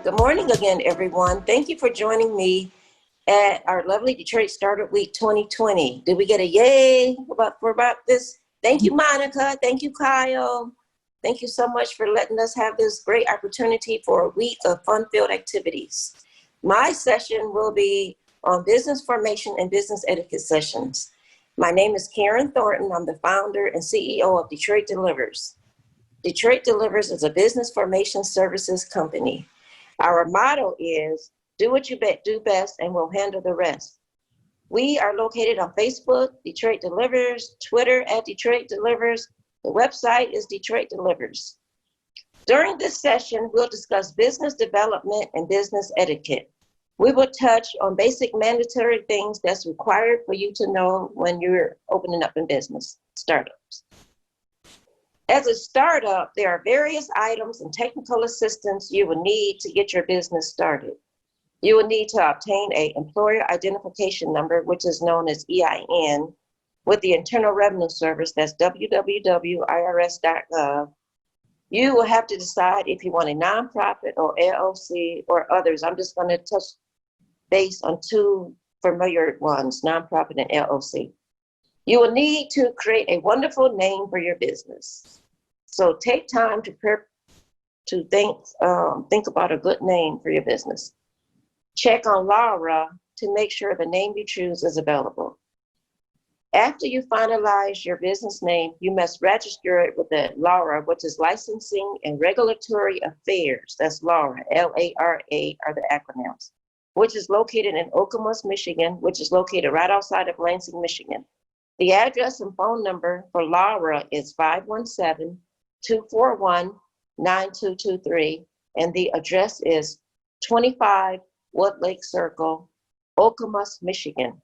Good morning again, everyone. Thank you for joining me at our lovely Detroit Startup Week 2020. Did we get a yay about this? Thank you, Monica. Thank you, Kyle. Thank you so much for letting us have this great opportunity for a week of fun-filled activities. My session will be on business formation and business etiquette sessions. My name is Karen Thornton. I'm the founder and CEO of Detroit Delivers. Detroit Delivers is a business formation services company. Our motto is, do what you do best and we'll handle the rest. We are located on Facebook, Detroit Delivers, Twitter at Detroit Delivers. The website is Detroit Delivers. During this session, we'll discuss business development and business etiquette. We will touch on basic mandatory things that's required for you to know when you're opening up in business, startups. As a startup, there are various items and technical assistance you will need to get your business started. You will need to obtain an employer identification number, which is known as EIN, with the Internal Revenue Service, that's www.irs.gov. You will have to decide if you want a nonprofit or LLC or others. I'm just going to touch base on two familiar ones, nonprofit and LLC. You will need to create a wonderful name for your business. So take time to think about a good name for your business. Check on Laura to make sure the name you choose is available. After you finalize your business name, you must register it with the LARA, which is Licensing and Regulatory Affairs. That's LARA, L-A-R-A are the acronyms, which is located in Okemos, Michigan, which is located right outside of Lansing, Michigan. The address and phone number for Laura is 517-241-9223, and the address is 25 Woodlake Circle, Okemos, Michigan.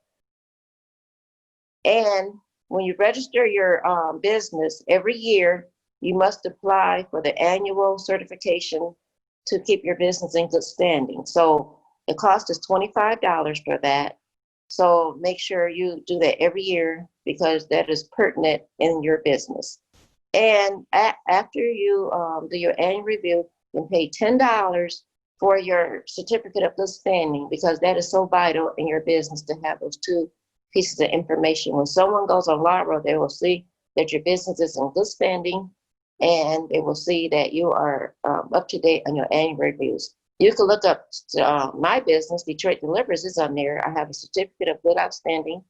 And when you register your business, every year you must apply for the annual certification to keep your business in good standing. So the cost is $25 for that. So make sure you do that every year because that is pertinent in your business. And after you do your annual review, you can pay $10 for your certificate of good standing because that is so vital in your business to have those two pieces of information. When someone goes on LARA, they will see that your business is in good standing and they will see that you are up to date on your annual reviews. You can look up my business, Detroit Delivers is on there. I have a certificate of good outstanding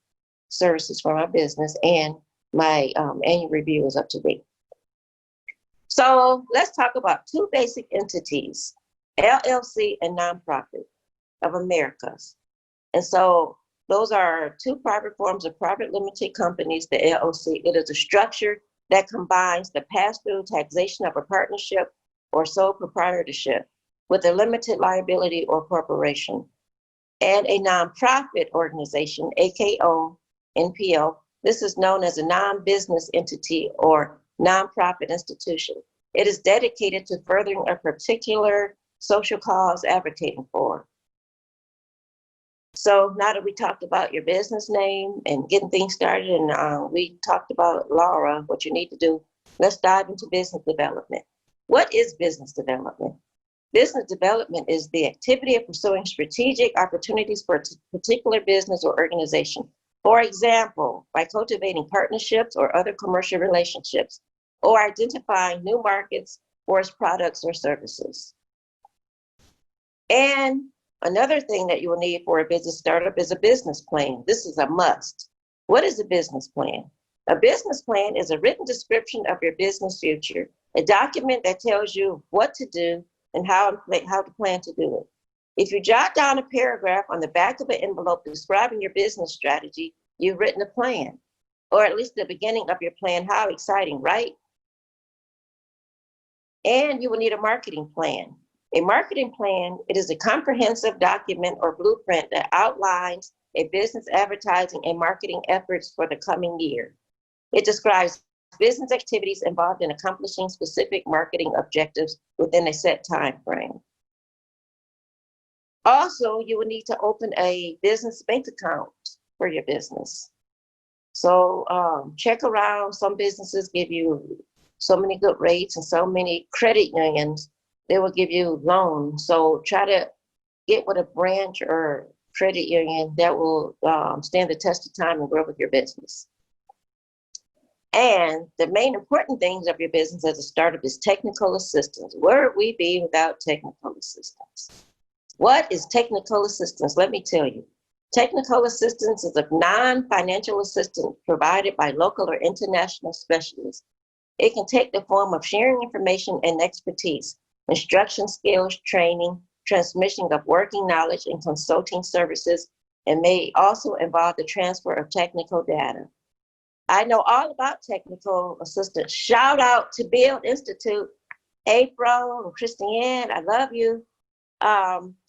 services for my business and my annual review is up to date. So let's talk about two basic entities, LLC and nonprofit of Americas. And so those are two private forms of private limited companies, the LLC. It is a structure that combines the pass-through taxation of a partnership or sole proprietorship with a limited liability or corporation. And a nonprofit organization, AKO, NPO, this is known as a non-business entity or nonprofit institution. It is dedicated to furthering a particular social cause advocating for. So now that we talked about your business name and getting things started, and we talked about Laura, what you need to do, let's dive into business development. What is business development? Business development is the activity of pursuing strategic opportunities for a particular business or organization. For example, by cultivating partnerships or other commercial relationships, or identifying new markets for its products or services. And another thing that you will need for a business startup is a business plan. This is a must. What is a business plan? A business plan is a written description of your business future, a document that tells you what to do and how to plan to do it. If you jot down a paragraph on the back of an envelope describing your business strategy, you've written a plan, or at least the beginning of your plan. How exciting, right? And you will need a marketing plan. A marketing plan, it is a comprehensive document or blueprint that outlines a business advertising and marketing efforts for the coming year. It describes business activities involved in accomplishing specific marketing objectives within a set time frame. Also, you will need to open a business bank account for your business. So check around. Some businesses give you so many good rates and so many credit unions they will give you loans. So try to get with a branch or credit union that will stand the test of time and grow with your business. And the main important things of your business as a startup is technical assistance. Where would we be without technical assistance? What is technical assistance? Let me tell you. Technical assistance is a non-financial assistance provided by local or international specialists. It can take the form of sharing information and expertise, instruction skills, training, transmission of working knowledge, and consulting services, and may also involve the transfer of technical data. I know all about technical assistance. Shout out to Build Institute, April and Christiane, I love you.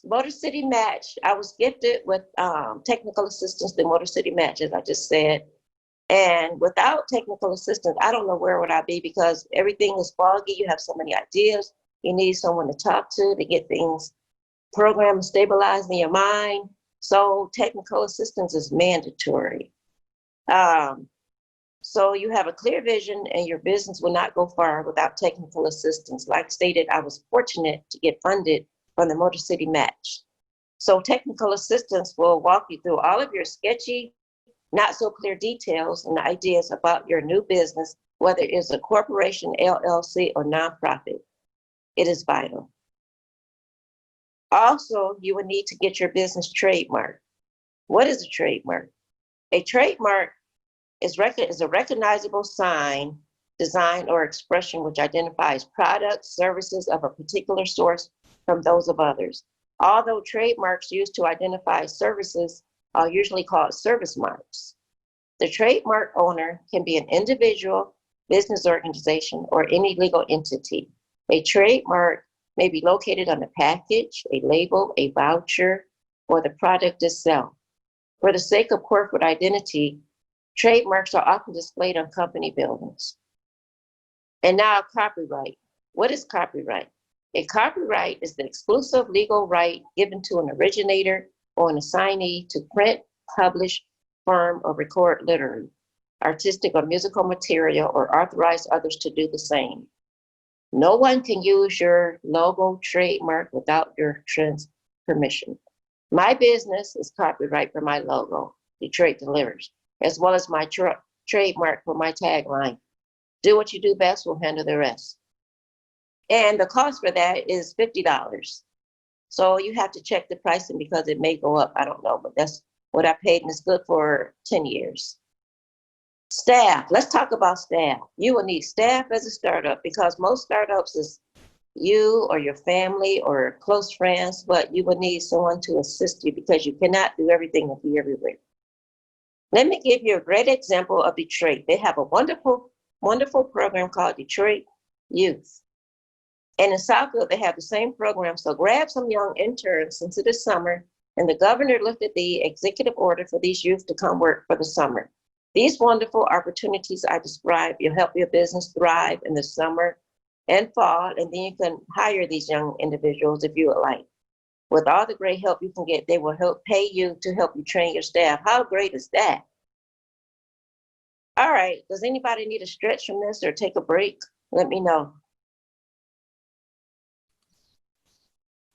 Motor City Match, I was gifted with technical assistance, the Motor City Match, as I just said. And without technical assistance, I don't know where would I be, because everything is foggy. You have so many ideas. You need someone to talk to get things programmed, stabilized in your mind. So technical assistance is mandatory. So you have a clear vision and your business will not go far without technical assistance. Like stated, I was fortunate to get funded from the Motor City Match. So technical assistance will walk you through all of your sketchy, not so clear details and ideas about your new business, whether it's a corporation, LLC, or nonprofit. It is vital. Also, you will need to get your business trademark. What is a trademark? A trademark is a recognizable sign, design, or expression which identifies products, services of a particular source from those of others. Although trademarks used to identify services are usually called service marks. The trademark owner can be an individual, business organization, or any legal entity. A trademark may be located on a package, a label, a voucher, or the product itself. For the sake of corporate identity, trademarks are often displayed on company buildings. And now copyright. What is copyright? A copyright is the exclusive legal right given to an originator or an assignee to print, publish, firm, or record literary, artistic, or musical material, or authorize others to do the same. No one can use your logo, trademark without your permission. My business is copyright for my logo, Detroit Delivers, as well as my trademark for my tagline. Do what you do best, we'll handle the rest. And the cost for that is $50. So you have to check the pricing because it may go up. I don't know, but that's what I paid, and it's good for 10 years. Staff. Let's talk about staff. You will need staff as a startup because most startups is you or your family or close friends, but you will need someone to assist you because you cannot do everything and be everywhere. Let me give you a great example of Detroit. They have a wonderful, wonderful program called Detroit Youth. And in Southfield, they have the same program. So grab some young interns since it is summer, and the governor lifted the executive order for these youth to come work for the summer. These wonderful opportunities I described will help your business thrive in the summer and fall, and then you can hire these young individuals if you would like. With all the great help you can get, they will help pay you to help you train your staff. How great is that? All right, does anybody need a stretch from this or take a break? Let me know.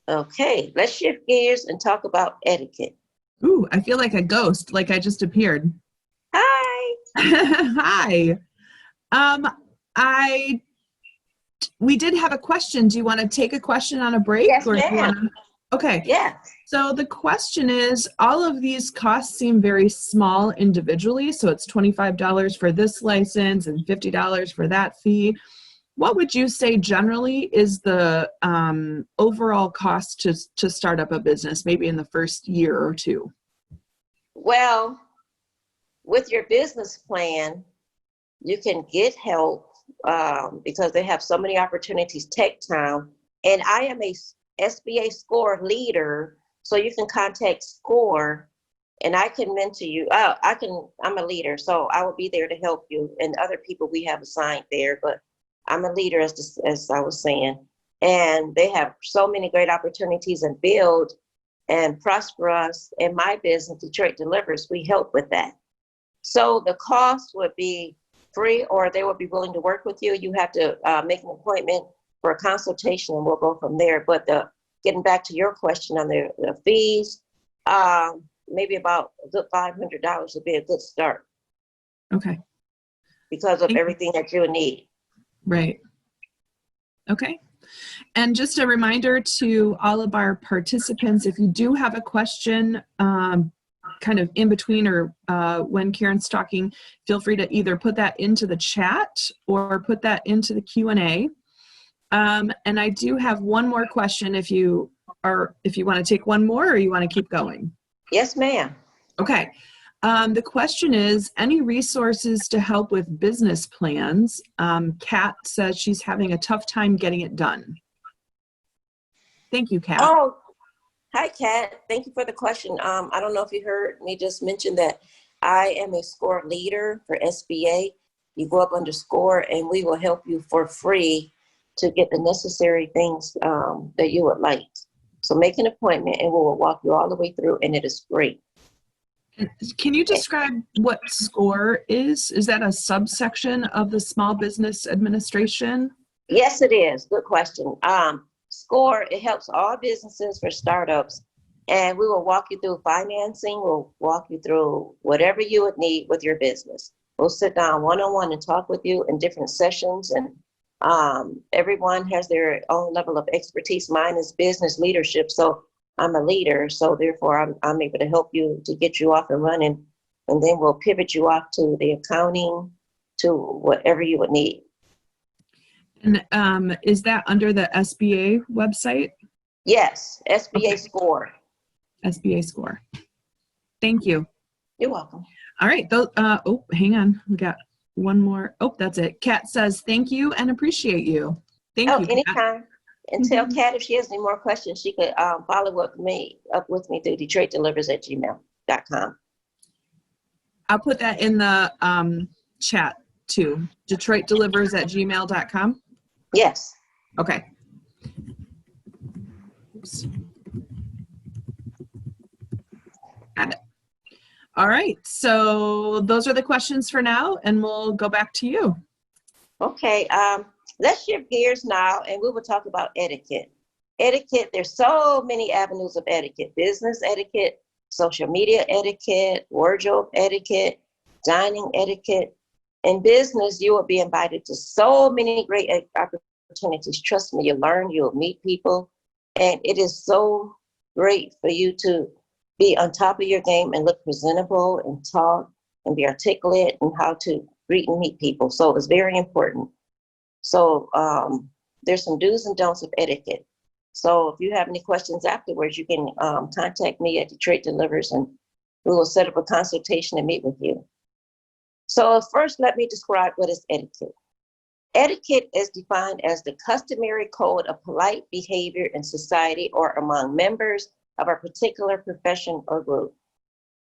Okay, let's shift gears and talk about etiquette. Ooh, I feel like a ghost, like I just appeared. Hi. Hi. We did have a question. Do you want to take a question on a break? Yes, or do you ma'am. want to? Okay. Yeah. So the question is, all of these costs seem very small individually. So it's $25 for this license and $50 for that fee. What would you say generally is the overall cost to start up a business, maybe in the first year or two? Well, with your business plan, you can get help because they have so many opportunities, Tech Town. And I am a SBA SCORE leader, so you can contact SCORE and I can mentor you. I'm a leader, so I will be there to help you and other people we have assigned there, but I'm a leader as I was saying. And they have so many great opportunities and build and prosper us. In my business, Detroit Delivers, we help with that. So the cost would be free, or they would be willing to work with you. You have to make an appointment for a consultation, and we'll go from there. But getting back to your question on the fees, maybe about a good $500 would be a good start Okay. because of Thank you. everything that you need. Right. Okay. And just a reminder to all of our participants, if you do have a question, kind of in between or when Karen's talking, feel free to either put that into the chat or put that into the Q&A. And I do have one more question if you want to take one more or you want to keep going. Yes, ma'am. Okay. The question is, any resources to help with business plans? Kat says she's having a tough time getting it done. Thank you, Kat. Oh, hi, Kat. Thank you for the question. I don't know if you heard me just mention that I am a SCORE leader for SBA. You go up under SCORE and we will help you for free to get the necessary things that you would like. So make an appointment and we will walk you all the way through, and it is free. Can you describe what SCORE is? Is that a subsection of the Small Business Administration? Yes, it is. Good question. SCORE, it helps all businesses for startups, and we will walk you through financing. We'll walk you through whatever you would need with your business. We'll sit down one-on-one and talk with you in different sessions, and everyone has their own level of expertise. Mine is business leadership, so I'm a leader, so therefore I'm able to help you to get you off and running, and then we'll pivot you off to the accounting, to whatever you would need. And is that under the SBA website? Yes, SBA Okay. SCORE. SBA SCORE. Thank you. You're welcome. All right. Oh, hang on. We got one more. Oh, that's it. Kat says, thank you and appreciate you. Thank you, Kat. Anytime. And tell Kat if she has any more questions, she could follow up with me through DetroitDelivers@gmail.com. I'll put that in the chat too. DetroitDelivers@gmail.com. Yes. Okay. Oops. Got it. All right. So those are the questions for now, and we'll go back to you. Okay. Let's shift gears now, and we will talk about etiquette. Etiquette, there's so many avenues of etiquette: business etiquette, social media etiquette, wardrobe etiquette, dining etiquette. In business, you will be invited to so many great opportunities. Trust me, you'll learn, you'll meet people, and it is so great for you to be on top of your game and look presentable and talk and be articulate and how to greet and meet people. So it's very important. So there's some do's and don'ts of etiquette. So if you have any questions afterwards, you can contact me at Detroit Delivers, and we will set up a consultation and meet with you. So first, let me describe what is etiquette. Etiquette is defined as the customary code of polite behavior in society or among members of a particular profession or group.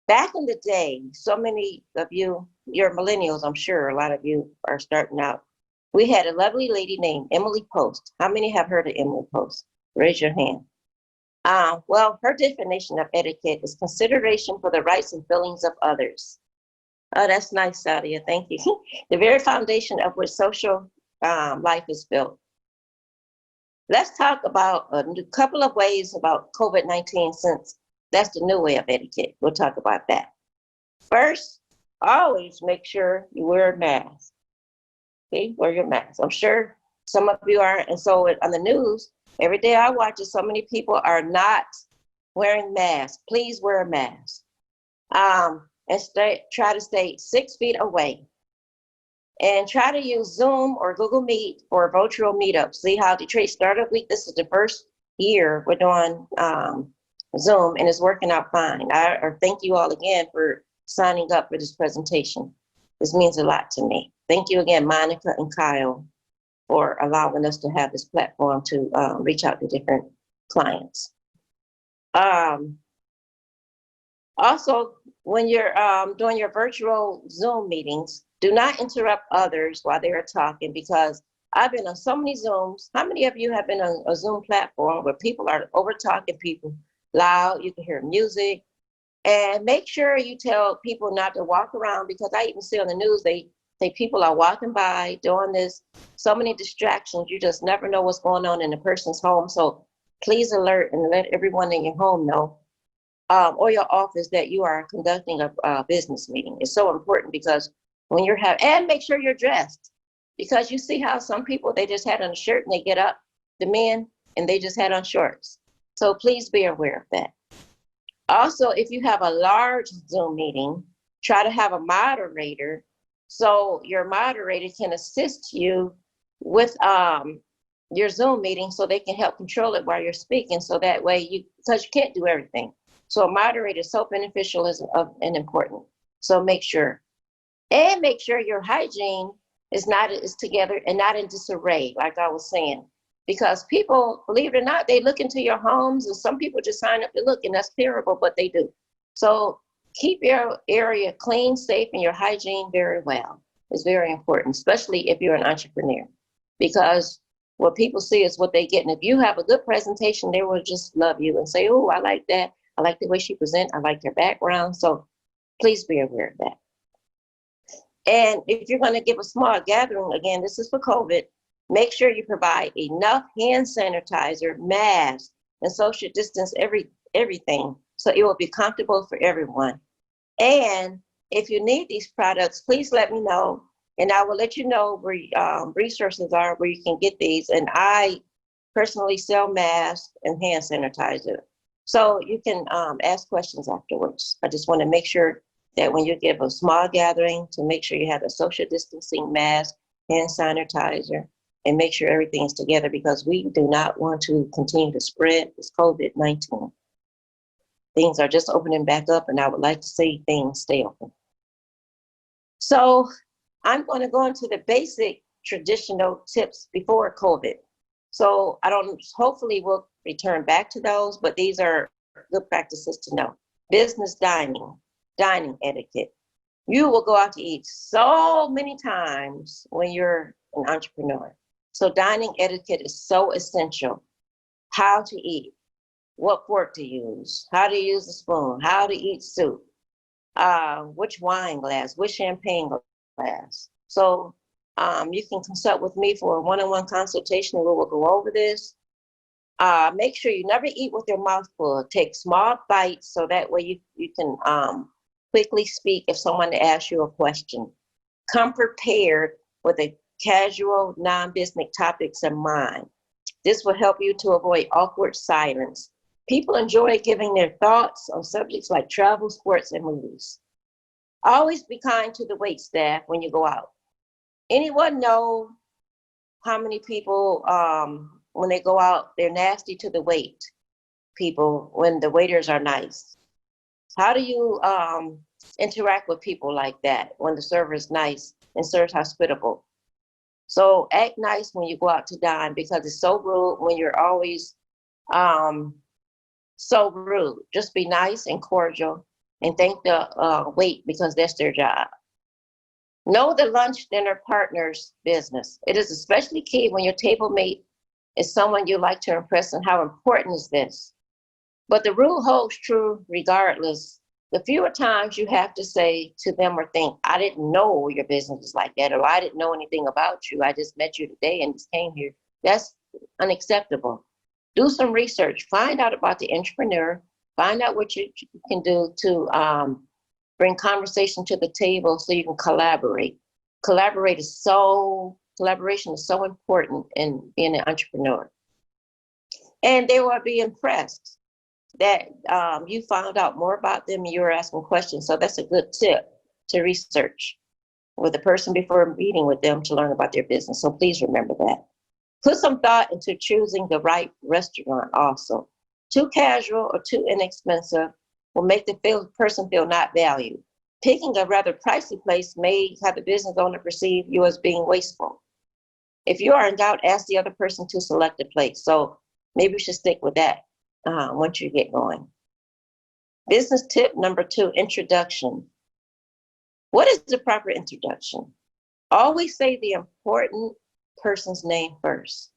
Back in the day, so many of you, you're millennials, I'm sure a lot of you are starting out. We had a lovely lady named Emily Post. How many have heard of Emily Post? Raise your hand. Well, her definition of etiquette is consideration for the rights and feelings of others. Oh, that's nice, Sadia. Thank you. The very foundation of which social life is built. Let's talk about a couple of ways about COVID-19, since that's the new way of etiquette. We'll talk about that. First, always make sure you wear a mask. Okay, wear your mask. I'm sure some of you are, and so on the news, every day I watch it, so many people are not wearing masks. Please wear a mask. And try to stay 6 feet away. And try to use Zoom or Google Meet for virtual meetups. See how Detroit Startup Week, this is the first year we're doing Zoom, and it's working out fine. I thank you all again for signing up for this presentation. This means a lot to me. Thank you again, Monica and Kyle, for allowing us to have this platform to reach out to different clients. Also, when you're doing your virtual Zoom meetings, do not interrupt others while they are talking, because I've been on so many Zooms. How many of you have been on a Zoom platform where people are over talking people loud? You can hear music. And make sure you tell people not to walk around, because I even see on the news, they Say people are walking by doing this, so many distractions. You just never know what's going on in a person's home. So please alert and let everyone in your home know, or your office, that you are conducting a business meeting. It's so important because when you're having, and make sure you're dressed, because you see how some people, they just had on a shirt and they get up, the men, and they just had on shorts. So please be aware of that. Also, if you have a large Zoom meeting, try to have a moderator, so your moderator can assist you with your Zoom meeting, so they can help control it while you're speaking. So that way because you can't do everything. So a moderator is so beneficial and important. So make sure your hygiene is together and not in disarray, like I was saying. Because people, believe it or not, they look into your homes, and some people just sign up to look, and that's terrible, but they do. So keep your area clean, safe, and your hygiene very well. It's very important, especially if you're an entrepreneur, because what people see is what they get. And if you have a good presentation, they will just love you and say, oh, I like that. I like the way she presents. I like her background. So please be aware of that. And if you're going to give a small gathering, again, this is for COVID, make sure you provide enough hand sanitizer, masks, and social distance everything, so it will be comfortable for everyone. And if you need these products, please let me know, and I will let you know where resources are where you can get these. And I personally sell masks and hand sanitizer, so you can ask questions afterwards. I just want to make sure that when you give a small gathering, to make sure you have a social distancing mask, hand sanitizer, and make sure everything's together, because we do not want to continue to spread this COVID-19. Things are just opening back up, and I would like to see things stay open. So I'm going to go into the basic traditional tips before COVID. So hopefully we'll return back to those, but these are good practices to know. Business dining etiquette. You will go out to eat so many times when you're an entrepreneur. So dining etiquette is so essential. How to eat, what fork to use, how to use a spoon, how to eat soup, which wine glass, which champagne glass. So you can consult with me for a one-on-one consultation, and we will go over this. Make sure you never eat with your mouth full. Take small bites, so that way you can quickly speak if someone asks you a question. Come prepared with a casual, non-business topics in mind. This will help you to avoid awkward silence. People enjoy giving their thoughts on subjects like travel, sports, and movies. Always be kind to the wait staff when you go out. Anyone know how many people, when they go out, they're nasty to the wait people when the waiters are nice? How do you interact with people like that when the server is nice and serves hospitable? So act nice when you go out to dine, because it's so rude when you're always so rude. Just be nice and cordial, and thank the wait, because that's their job. Know the lunch dinner partner's business. It is especially key when your table mate is someone you like to impress, and how important is this. But the rule holds true regardless. The fewer times you have to say to them or think, I didn't know your business was like that, or I didn't know anything about you, I just met you today and just came here. That's unacceptable. Do some research, find out about the entrepreneur, find out what you can do to bring conversation to the table so you can collaborate. Collaboration is so important in being an entrepreneur. And they will be impressed that you found out more about them and you were asking questions. So that's a good tip to research with the person before meeting with them to learn about their business. So please remember that. Put some thought into choosing the right restaurant also. Too casual or too inexpensive will make the person feel not valued. Picking a rather pricey place may have the business owner perceive you as being wasteful. If you are in doubt, ask the other person to select a place. So maybe you should stick with that once you get going. Business tip number 2, introduction. What is the proper introduction? Always say the important person's name first.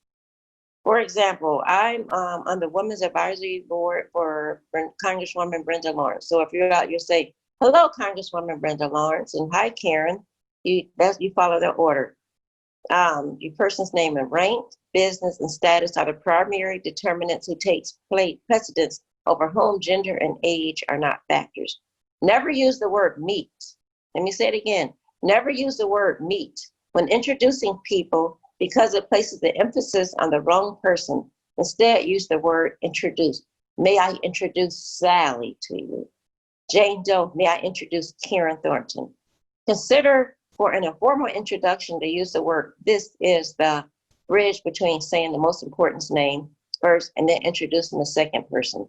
For example, I'm on the Women's Advisory Board for Congresswoman Brenda Lawrence. So if you're out, you'll say, hello, Congresswoman Brenda Lawrence, and hi, Karen. You follow the order. Your person's name and rank, business, and status are the primary determinants who takes precedence over whom gender and age are not factors. Never use the word meet. Let me say it again. Never use the word meet when introducing people because it places the emphasis on the wrong person. Instead, use the word introduce. May I introduce Sally to you? Jane Doe, may I introduce Karen Thornton? Consider for an informal introduction to use the word this is the bridge between saying the most important name first and then introducing the second person.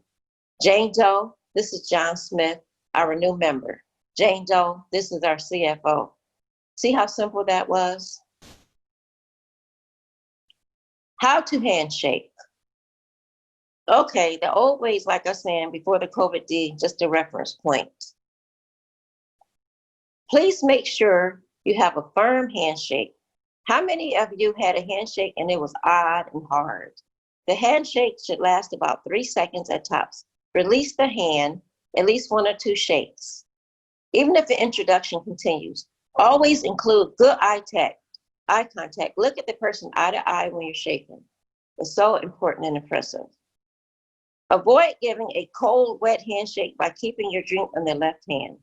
Jane Doe, this is John Smith, our new member. Jane Doe, this is our CFO. See how simple that was? How to handshake. Okay, the old ways, like I was saying, before the COVID D, just a reference point. Please make sure you have a firm handshake. How many of you had a handshake and it was odd and hard? The handshake should last about 3 seconds at tops. Release the hand, at least 1 or 2 shakes. Even if the introduction continues, always include good eye contact. Look at the person eye to eye when you're shaking. It's so important and impressive. Avoid giving a cold, wet handshake by keeping your drink on the left hand.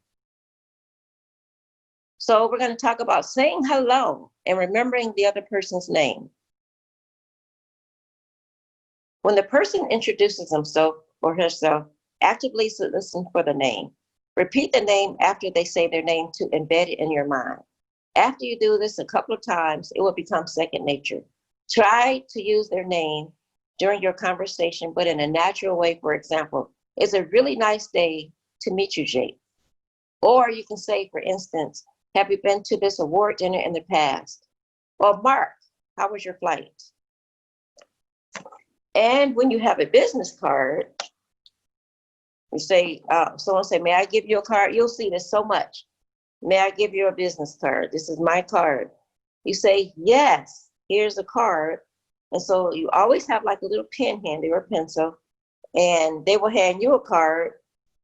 So we're going to talk about saying hello and remembering the other person's name. When the person introduces himself or herself, actively listen for the name. Repeat the name after they say their name to embed it in your mind. After you do this a couple of times, it will become second nature. Try to use their name during your conversation, but in a natural way. For example, it's a really nice day to meet you, Jake. Or you can say, for instance, have you been to this award dinner in the past? Or Mark, how was your flight? And when you have a business card, you say, someone say, may I give you a card? You'll see this so much. May I give you a business card? This is my card. You say, yes, here's a card. And so you always have like a little pen handy or pencil, and they will hand you a card.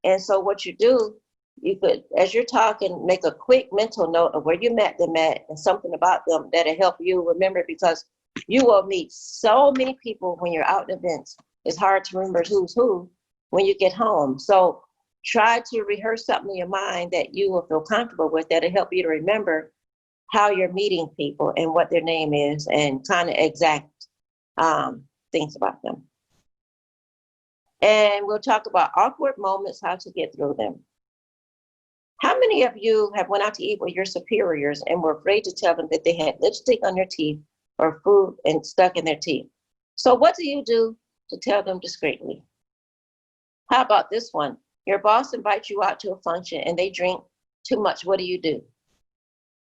And so what you do, you could, as you're talking, make a quick mental note of where you met them at and something about them that'll help you remember, because you will meet so many people when you're out at events. It's hard to remember who's who when you get home. So try to rehearse something in your mind that you will feel comfortable with that'll help you to remember how you're meeting people and what their name is and kind of exact things about them. And we'll talk about awkward moments, how to get through them. How many of you have went out to eat with your superiors and were afraid to tell them that they had lipstick on their teeth or food and stuck in their teeth? So what do you do to tell them discreetly? How about this one? Your boss invites you out to a function and they drink too much. What do you do?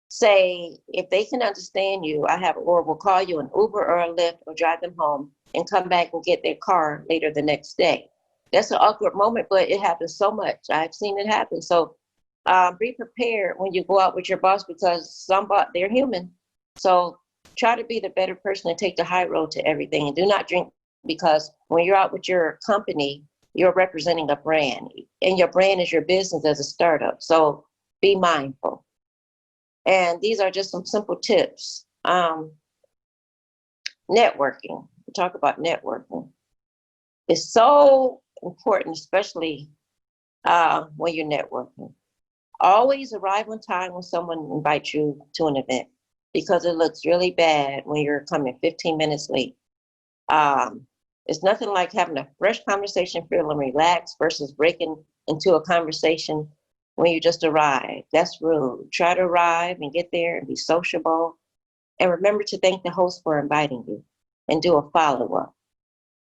Say, if they can understand you, or will call you an Uber or a Lyft or drive them home and come back and get their car later the next day. That's an awkward moment, but it happens so much. I've seen it happen. So be prepared when you go out with your boss, because they're human. So try to be the better person and take the high road to everything, and do not drink, because when you're out with your company, you're representing a brand, and your brand is your business as a startup. So be mindful. And these are just some simple tips. Networking. We talk about networking. It's so important, especially when you're networking. Always arrive on time when someone invites you to an event, because it looks really bad when you're coming 15 minutes late. It's nothing like having a fresh conversation, feeling relaxed, versus breaking into a conversation when you just arrive. That's rude. Try to arrive and get there and be sociable. And remember to thank the host for inviting you and do a follow-up.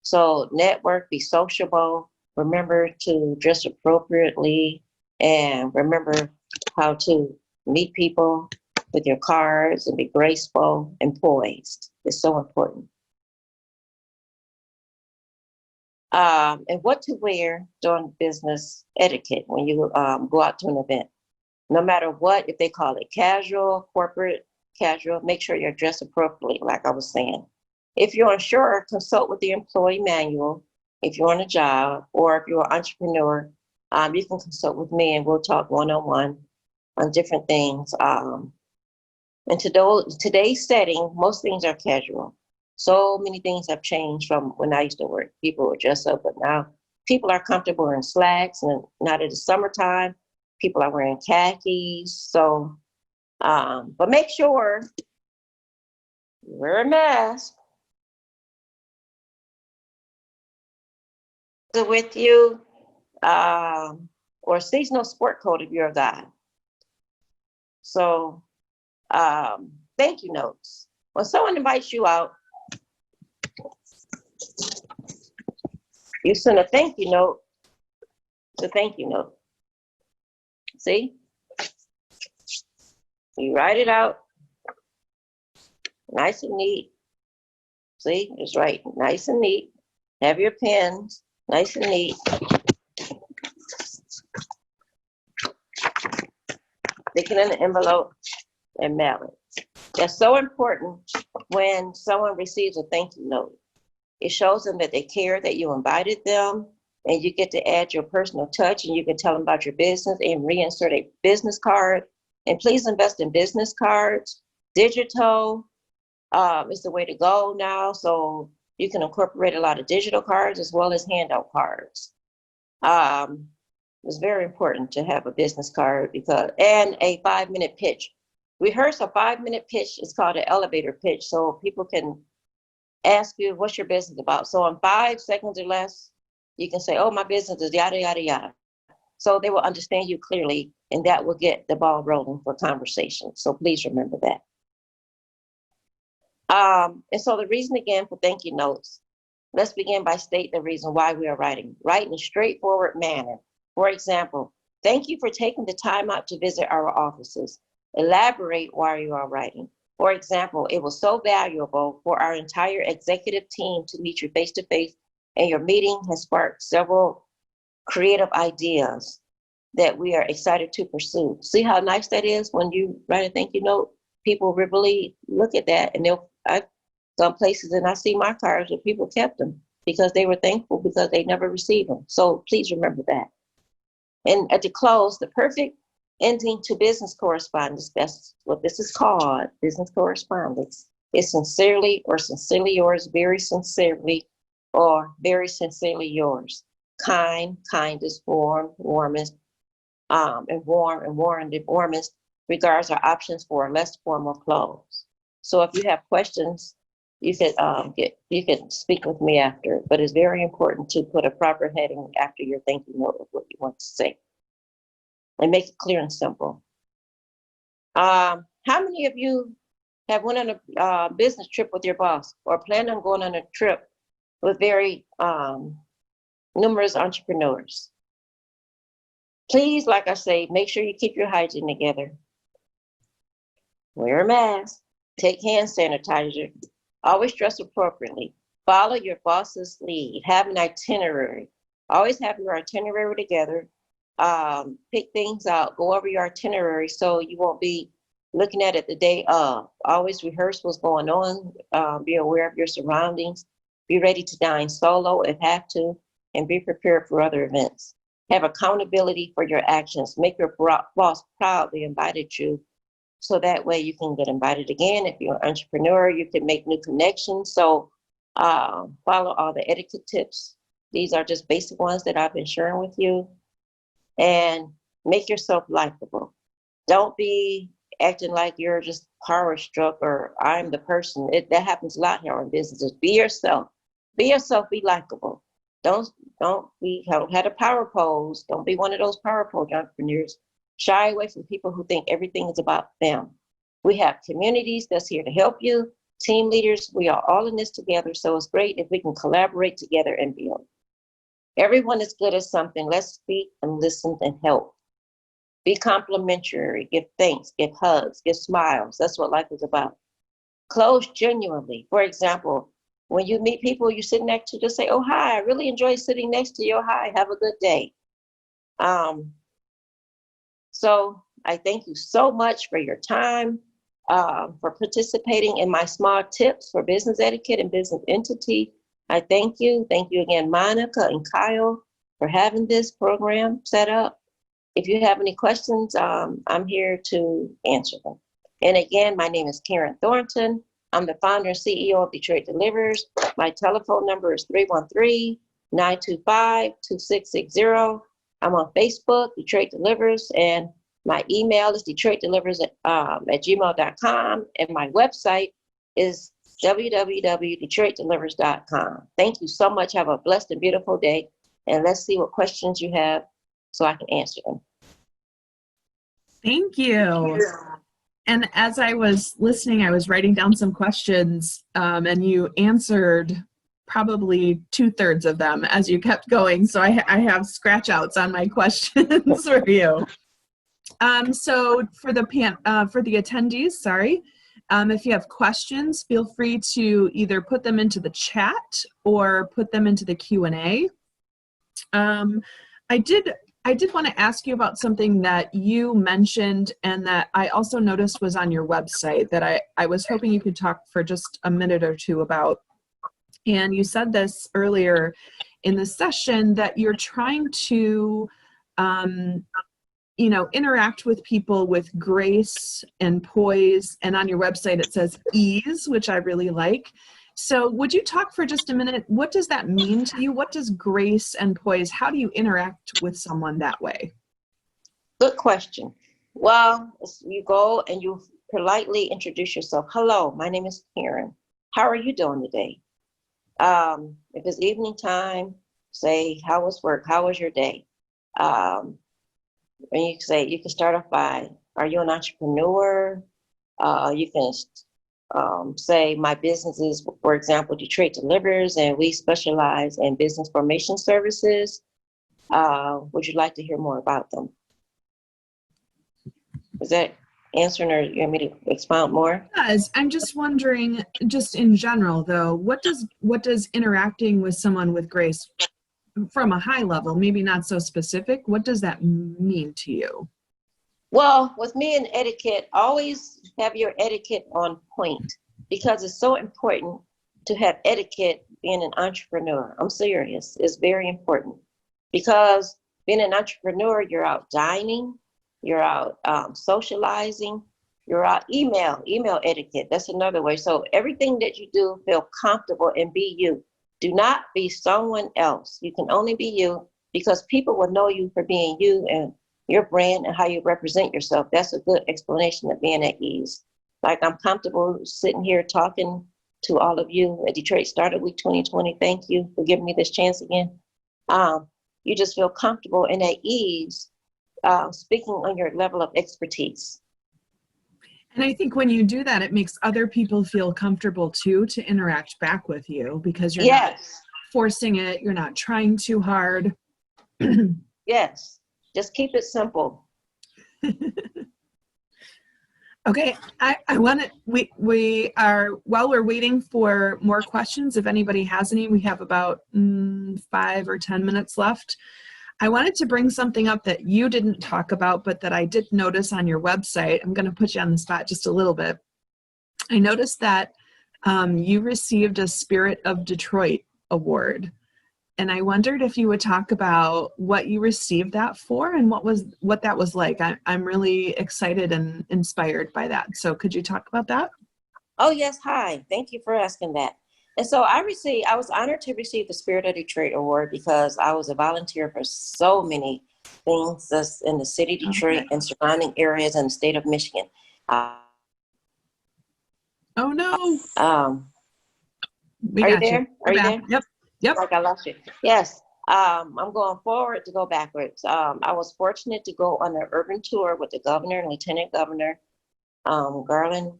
So network, be sociable, remember to dress appropriately, and remember how to meet people with your cards and be graceful and poised. It's so important. And what to wear during business etiquette when you go out to an event. No matter what, if they call it casual, corporate, casual, make sure you're dressed appropriately, like I was saying. If you're unsure, consult with the employee manual if you're on a job, or if you're an entrepreneur, you can consult with me and we'll talk one-on-one on different things And today's setting, most things are casual. So many things have changed from when I used to work. People would dress up, but now people are comfortable in slacks, and now that it's summertime, people are wearing khakis. So, but make sure you wear a mask with you, or seasonal sport coat if you're a guy. So, thank you notes. When someone invites you out, you send a thank you note. It's a thank you note. See? You write it out, nice and neat. See, it's right, nice and neat. Have your pens, nice and neat. Stick it in the envelope and mail it. That's so important when someone receives a thank you note. It shows them that they care, that you invited them, and you get to add your personal touch, and you can tell them about your business and reinsert a business card. And please invest in business cards. Digital is the way to go now. So you can incorporate a lot of digital cards as well as handout cards. It's very important to have a business card and a 5-minute pitch. Rehearse a 5-minute pitch. It's called an elevator pitch. So people can ask you, what's your business about? So in 5 seconds or less, you can say, oh, my business is yada, yada, yada. So they will understand you clearly, and that will get the ball rolling for conversation. So please remember that. And so the reason again for thank you notes, let's begin by stating the reason why we are writing. Write in a straightforward manner. For example, thank you for taking the time out to visit our offices. Elaborate why you are writing. For example, it was so valuable for our entire executive team to meet you face to face, and your meeting has sparked several creative ideas that we are excited to pursue. See how nice that is when you write a thank you note? People really look at that, and I've gone places and I see my cards where people kept them because they were thankful because they never received them. So please remember that. And at the close, the perfect ending to business correspondence, that's what this is called, business correspondence, is sincerely or sincerely yours, very sincerely, or very sincerely yours. Kind, kindest, warm, warmest, and warm and warmest. Regards are options for less formal clothes. So if you have questions, you can speak with me after, but it's very important to put a proper heading after your thank you note of what you want to say. And make it clear and simple. How many of you have went on a business trip with your boss or plan on going on a trip with very numerous entrepreneurs? Please, like I say, make sure you keep your hygiene together. Wear a mask, take hand sanitizer, always dress appropriately, follow your boss's lead, have an itinerary, always have your itinerary together, pick things out, go over your itinerary so you won't be looking at it the day of. Always rehearse what's going on, be aware of your surroundings, be ready to dine solo if have to, and be prepared for other events. Have accountability for your actions. Make your boss proud they invited you, so that way you can get invited again. If you're an entrepreneur, you can make new connections. So follow all the etiquette tips. These are just basic ones that I've been sharing with you. And make yourself likable. Don't be acting like you're just power struck or I'm the person. That happens a lot here in businesses. Be yourself. Be yourself. Be likable. Don't have a power pose. Don't be one of those power pose entrepreneurs. Shy away from people who think everything is about them. We have communities that's here to help you. Team leaders, we are all in this together. So it's great if we can collaborate together and build. Everyone is good at something. Let's speak and listen and help. Be complimentary, give thanks, give hugs, give smiles. That's what life is about. Close genuinely. For example, when you meet people you sit next to, just say, oh, hi, I really enjoy sitting next to you. Oh, hi, have a good day. So I thank you so much for your time, for participating in my small tips for business etiquette and business entity. I thank you. Thank you again, Monica and Kyle, for having this program set up. If you have any questions, I'm here to answer them. And again, my name is Karen Thornton. I'm the founder and CEO of Detroit Delivers. My telephone number is 313-925-2660. I'm on Facebook, Detroit Delivers, and my email is detroitdelivers at gmail.com, and my website is www.detroitdelivers.com. Thank you so much. Have a blessed and beautiful day, and let's see what questions you have so I can answer them. Thank you. And as I was listening, I was writing down some questions, and you answered probably 2/3 of them as you kept going. So I have scratch outs on my questions for you. So for the attendees, sorry, if you have questions, feel free to either put them into the chat or put them into the Q&A. I did want to ask you about something that you mentioned and that I also noticed was on your website that I was hoping you could talk for just a minute or two about. And you said this earlier in the session that you're trying to, interact with people with grace and poise. And on your website, it says ease, which I really like. So would you talk for just a minute? What does that mean to you? What does grace and poise, how do you interact with someone that way? Good question. Well, you go and you politely introduce yourself. Hello, my name is Karen. How are you doing today? If it's evening time, say, how was work? How was your day? And you can start off by, are you an entrepreneur? You can say my business is, for example, Detroit Delivers, and we specialize in business formation services. Would you like to hear more about them? Is that answering, or you want me to expound more? Yes, I'm just wondering, just in general though, what does interacting with someone with grace from a high level, maybe not so specific, what does that mean to you? Well, with me and etiquette, always have your etiquette on point, because it's so important to have etiquette being an entrepreneur. I'm serious. It's very important, because being an entrepreneur, you're out dining, you're out socializing, you're out email etiquette. That's another way. So everything that you do, feel comfortable and be you. Do not be someone else. You can only be you, because people will know you for being you and your brand and how you represent yourself. That's a good explanation of being at ease. Like, I'm comfortable sitting here talking to all of you at Detroit Startup Week 2020. Thank you for giving me this chance again. You just feel comfortable and at ease speaking on your level of expertise. And I think when you do that, it makes other people feel comfortable too to interact back with you, because you're not forcing it, you're not trying too hard. Yes, just keep it simple. Okay, I want to, we are, while we're waiting for more questions, if anybody has any, we have about 5 or 10 minutes left. I wanted to bring something up that you didn't talk about, but that I did notice on your website. I'm going to put you on the spot just a little bit. I noticed that you received a Spirit of Detroit award. And I wondered if you would talk about what you received that for and what that was like. I'm really excited and inspired by that. So could you talk about that? Oh, yes. Hi. Thank you for asking that. And so I was honored to receive the Spirit of Detroit Award, because I was a volunteer for so many things that's in the city of Detroit and surrounding areas in the state of Michigan. Oh no. Are you there? Are you there? Yep. Like I lost you. Yes. I'm going forward to go backwards. I was fortunate to go on an urban tour with the governor and lieutenant governor, Garland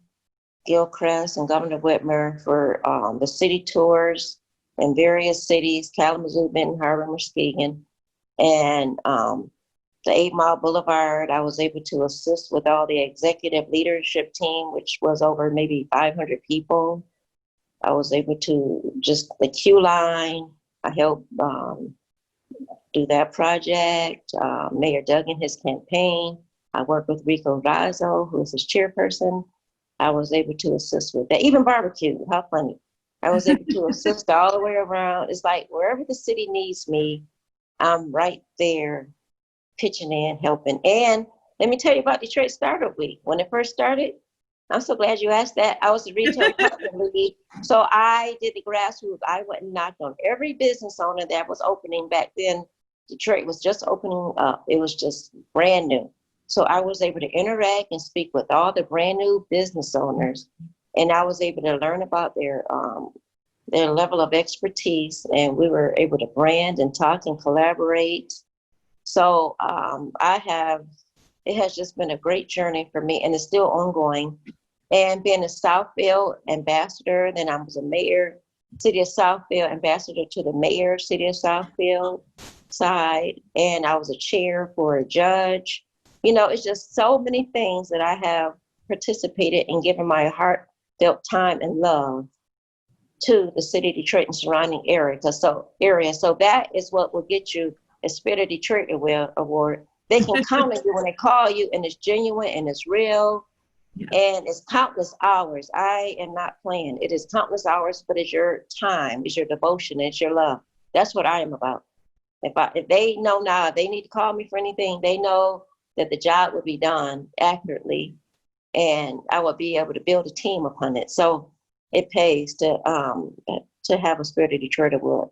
Gilchrist and Governor Whitmer, for the city tours in various cities, Kalamazoo, Benton Harbor, Muskegon, and the 8 Mile Boulevard. I was able to assist with all the executive leadership team, which was over maybe 500 people. I was able to the queue line. I helped do that project. Mayor Doug and his campaign. I worked with Rico Rizzo, who is his chairperson. I was able to assist with that. Even barbecue, how funny. I was able to assist all the way around. It's like wherever the city needs me, I'm right there pitching in, helping. And let me tell you about Detroit Startup Week. When it first started, I'm so glad you asked that. I was the retail partner lead. So I did the grassroots. I went and knocked on every business owner that was opening back then. Detroit was just opening up. It was just brand new. So I was able to interact and speak with all the brand new business owners. And I was able to learn about their level of expertise. And we were able to brand and talk and collaborate. So it has just been a great journey for me, and it's still ongoing. And being a Southfield ambassador, then I was a mayor, City of Southfield ambassador to the mayor, City of Southfield side, and I was a chair for a judge. It's just so many things that I have participated in, given my heartfelt time and love to the city of Detroit and surrounding area. So that is what will get you a Spirit of Detroit award. They can count on you when they call you, and it's genuine and it's real. Yeah. And it's countless hours. I am not playing. It is countless hours, but it's your time, it's your devotion, it's your love. That's what I am about. If they know now, if they need to call me for anything, they know that the job will be done accurately, and I will be able to build a team upon it. So it pays to have a Spirit of Detroit award.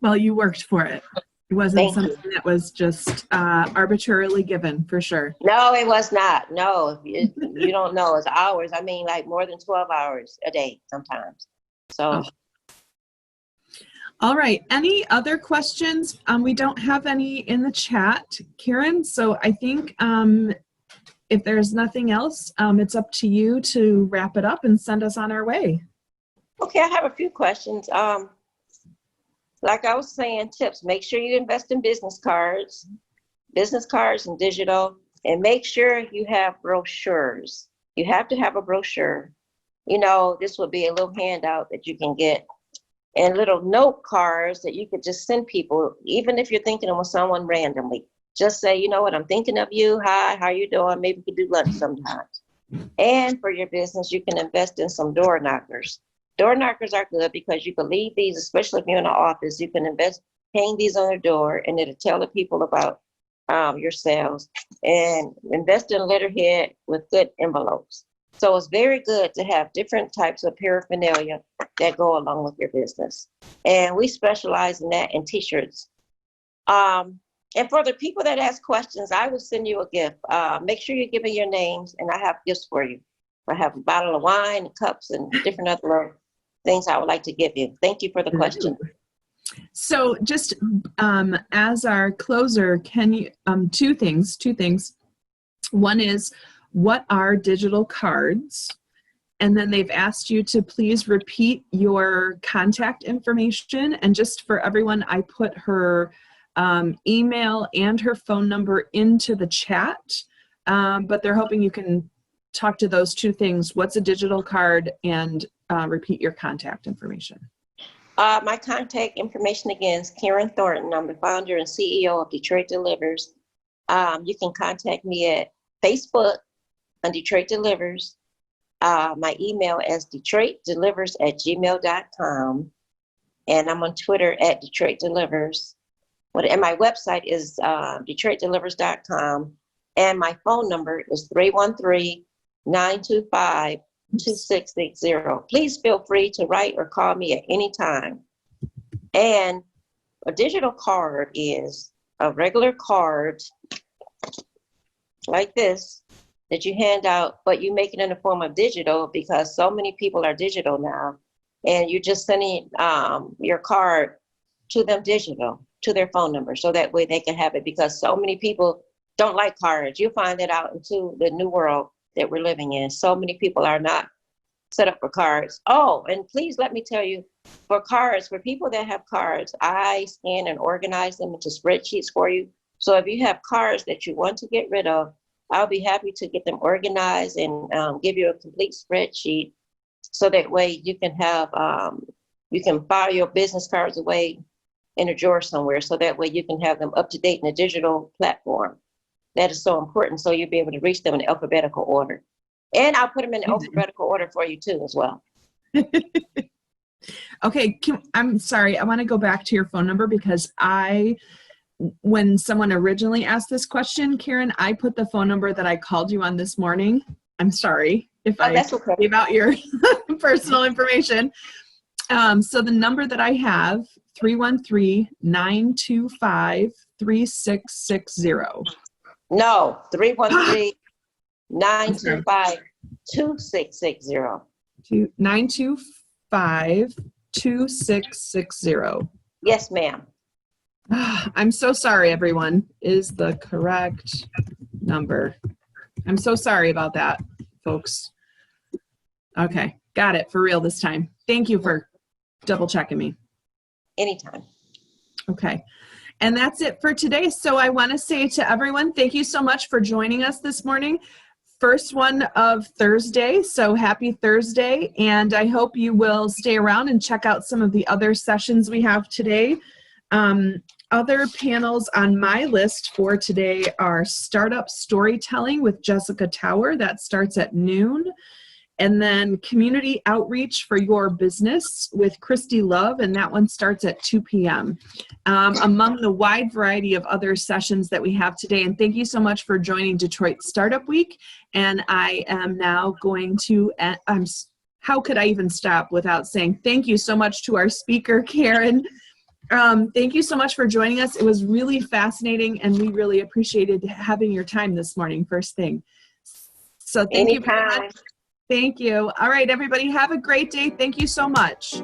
Well, you worked for it. It wasn't something that was just arbitrarily given, for sure. No, it was not. No, you don't know. It's hours. I mean, like more than 12 hours a day sometimes. So. Oh. All right. Any other questions? We don't have any in the chat, Karen. So I think if there's nothing else, it's up to you to wrap it up and send us on our way. Okay, I have a few questions. Like I was saying, tips, make sure you invest in business cards and digital, and make sure you have brochures. You have to have a brochure. This will be a little handout that you can get, and little note cards that you could just send people, even if you're thinking of someone randomly. Just say, you know what, I'm thinking of you. Hi, how you doing? Maybe we could do lunch sometimes. And for your business, you can invest in some door knockers. Door knockers are good because you can leave these, especially if you're in the office, you can hang these on the door, and it'll tell the people about your sales. And invest in letterhead with good envelopes. So it's very good to have different types of paraphernalia that go along with your business. And we specialize in that in t-shirts. And for the people that ask questions, I will send you a gift. Make sure you give me your names, and I have gifts for you. I have a bottle of wine, cups, and different other things I would like to give you. Thank you for the question. So just as our closer, can you, two things. One is, what are digital cards? And then they've asked you to please repeat your contact information. And just for everyone, I put her email and her phone number into the chat, but they're hoping you can talk to those two things. What's a digital card, and repeat your contact information. My contact information again is Karen Thornton. I'm the founder and CEO of Detroit Delivers. You can contact me at Facebook on Detroit Delivers. My email is detroitdelivers@gmail.com. And I'm on Twitter at Detroit Delivers. And my website is detroitdelivers.com. And my phone number is 313-925-2660. Please feel free to write or call me at any time. And a digital card is a regular card like this that you hand out, but you make it in the form of digital because so many people are digital now. And you're just sending your card to them digital, to their phone number, so that way they can have it, because so many people don't like cards. You'll find that out into the new world that we're living in. So many people are not set up for cards. Oh, and please let me tell you, for cards, for people that have cards, I scan and organize them into spreadsheets for you. So if you have cards that you want to get rid of, I'll be happy to get them organized and give you a complete spreadsheet, so that way you can have, you can file your business cards away in a drawer somewhere, so that way you can have them up to date in a digital platform. That is so important, so you'll be able to reach them in alphabetical order. And I'll put them in alphabetical order for you too as well. Okay, I'm sorry, I want to go back to your phone number, because when someone originally asked this question, Karen, I put the phone number that I called you on this morning I'm sorry if Oh, I that's okay. gave out your personal information. So the number that I have, 313-925-3660. No, I'm 313-925-2660. 925-2660. Yes, ma'am. I'm so sorry, everyone, is the correct number. I'm so sorry about that, folks. Okay, got it for real this time. Thank you for double checking me. Anytime. Okay. And that's it for today. So I want to say to everyone, thank you so much for joining us this morning. First one of Thursday. So happy Thursday. And I hope you will stay around and check out some of the other sessions we have today. Other panels on my list for today are Startup Storytelling with Jessica Tower. That starts at noon. And then Community Outreach for Your Business with Christy Love, and that one starts at 2 p.m. Among the wide variety of other sessions that we have today. And thank you so much for joining Detroit Startup Week. And I am now going to, how could I even stop without saying thank you so much to our speaker, Karen. Thank you so much for joining us. It was really fascinating, and we really appreciated having your time this morning, first thing. So thank you very much. Thank you. All right, everybody, have a great day. Thank you so much.